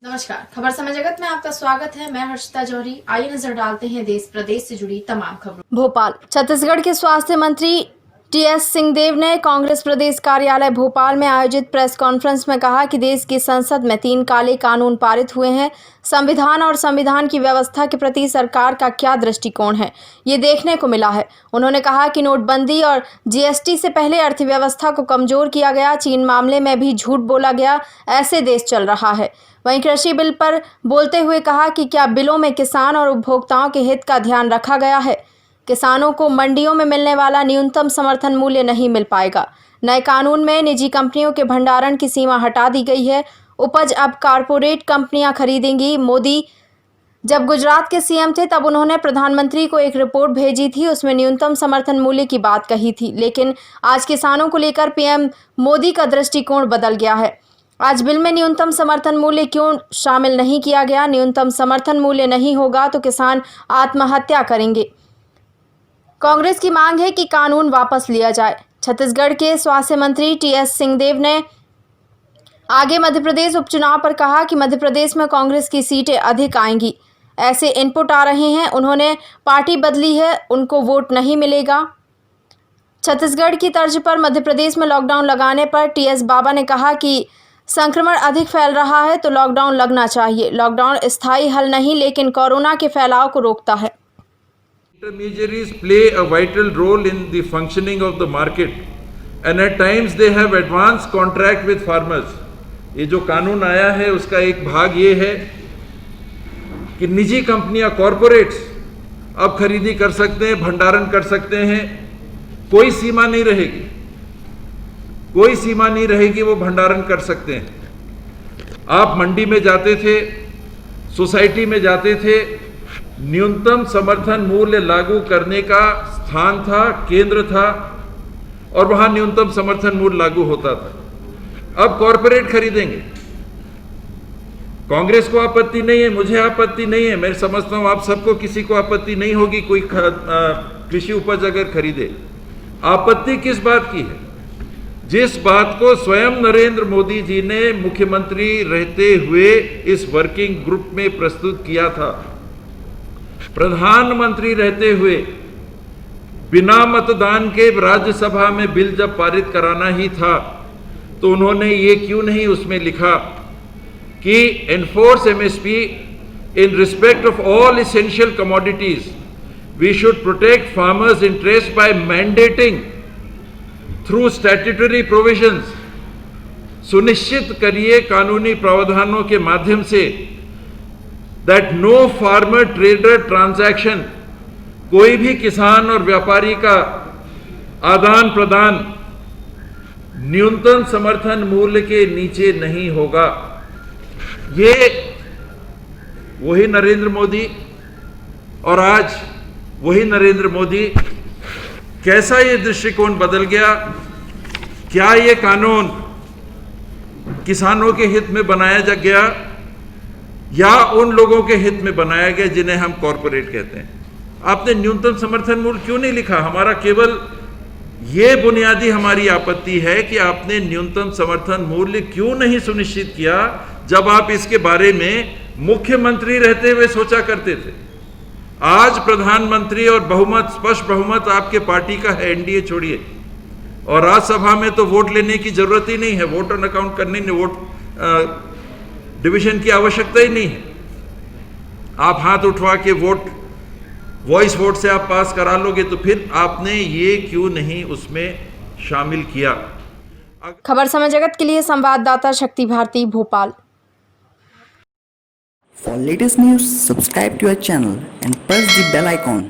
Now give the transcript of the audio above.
नमस्कार, खबर समय जगत में आपका स्वागत है। मैं हर्षिता जौहरी। आइए नजर डालते हैं देश प्रदेश से जुड़ी तमाम खबरों। भोपाल। छत्तीसगढ़ के स्वास्थ्य मंत्री टीएस सिंहदेव ने कांग्रेस प्रदेश कार्यालय भोपाल में आयोजित प्रेस कॉन्फ्रेंस में कहा कि देश की संसद में 3 काले कानून पारित हुए हैं। संविधान और संविधान की व्यवस्था के प्रति सरकार का क्या दृष्टिकोण है, ये देखने को मिला है। उन्होंने कहा कि नोटबंदी और जीएसटी से पहले अर्थव्यवस्था को कमजोर किया गया, चीन मामले में भी झूठ बोला गया, ऐसे देश चल रहा है। वहीं कृषि बिल पर बोलते हुए कहा कि क्या बिलों में किसान और उपभोक्ताओं के हित का ध्यान रखा गया है। किसानों को मंडियों में मिलने वाला न्यूनतम समर्थन मूल्य नहीं मिल पाएगा। नए कानून में निजी कंपनियों के भंडारण की सीमा हटा दी गई है। उपज अब कारपोरेट कंपनियां खरीदेंगी। मोदी जब गुजरात के सीएम थे तब उन्होंने प्रधानमंत्री को एक रिपोर्ट भेजी थी, उसमें न्यूनतम समर्थन मूल्य की बात कही थी, लेकिन आज किसानों को लेकर पीएम मोदी का दृष्टिकोण बदल गया है। आज बिल में न्यूनतम समर्थन मूल्य क्यों शामिल नहीं किया गया? न्यूनतम समर्थन मूल्य नहीं होगा तो किसान आत्महत्या करेंगे। कांग्रेस की मांग है कि कानून वापस लिया जाए। छत्तीसगढ़ के स्वास्थ्य मंत्री टीएस सिंहदेव ने आगे मध्य प्रदेश उपचुनाव पर कहा कि मध्य प्रदेश में कांग्रेस की सीटें अधिक आएंगी, ऐसे इनपुट आ रहे हैं। उन्होंने पार्टी बदली है, उनको वोट नहीं मिलेगा। छत्तीसगढ़ की तर्ज पर मध्य प्रदेश में लॉकडाउन लगाने पर टीएस बाबा ने कहा कि संक्रमण अधिक फैल रहा है तो लॉकडाउन लगना चाहिए। लॉकडाउन स्थायी हल नहीं, लेकिन कोरोना के फैलाव को रोकता है। Intermediaries play a vital role in the functioning of the market and at times they have advance contract with farmers. ये जो कानून आया है उसका एक भाग ये है कि निजी कंपनियां, कॉरपोरेट्स अब खरीदी कर सकते हैं, भंडारण कर सकते हैं, कोई सीमा नहीं रहेगी, कोई सीमा नहीं रहेगी, वो भंडारण कर सकते हैं। आप मंडी में जाते थे, सोसाइटी में जाते थे, न्यूनतम समर्थन मूल्य लागू करने का स्थान था, केंद्र था, और वहां न्यूनतम समर्थन मूल्य लागू होता था। अब कॉरपोरेट खरीदेंगे। कांग्रेस को आपत्ति नहीं है, मुझे आपत्ति नहीं है, मैं समझता हूं आप सबको, किसी को आपत्ति नहीं होगी कोई कृषि उपज अगर खरीदे। आपत्ति किस बात की है? जिस बात को स्वयं नरेंद्र मोदी जी ने मुख्यमंत्री रहते हुए इस वर्किंग ग्रुप में प्रस्तुत किया था, प्रधानमंत्री रहते हुए बिना मतदान के राज्यसभा में बिल जब पारित कराना ही था तो उन्होंने ये क्यों नहीं उसमें लिखा कि enforce MSP in respect of all essential commodities, we should protect farmers interest by mandating through statutory provisions. सुनिश्चित करिए कानूनी प्रावधानों के माध्यम से that no farmer trader transaction, कोई भी किसान और व्यापारी का आदान प्रदान न्यूनतम समर्थन मूल्य के नीचे नहीं होगा। ये वही नरेंद्र मोदी और आज वही नरेंद्र मोदी, कैसा ये दृष्टिकोण बदल गया? क्या ये कानून किसानों के हित में बनाया जा गया या उन लोगों के हित में बनाया गया जिन्हें हम कॉरपोरेट कहते हैं? आपने न्यूनतम समर्थन मूल्य क्यों नहीं लिखा? हमारा केवल ये बुनियादी हमारी आपत्ति है कि आपने न्यूनतम समर्थन मूल्य क्यों नहीं सुनिश्चित किया जब आप इसके बारे में मुख्यमंत्री रहते हुए सोचा करते थे। आज प्रधानमंत्री और बहुमत, स्पष्ट बहुमत आपके पार्टी का है, एनडीए छोड़िए, और राज्यसभा में तो वोट लेने की जरूरत ही नहीं है, वोट ऑन अकाउंट करने, वोट डिवीजन की आवश्यकता ही नहीं है। आप हाथ उठवा के वोट, वॉइस वोट से आप पास करा लोगे, तो फिर आपने ये क्यों नहीं उसमें शामिल किया? खबर समय जगत के लिए संवाददाता शक्ति Bharti, Bhopal. For latest news, subscribe to our channel and press the bell icon.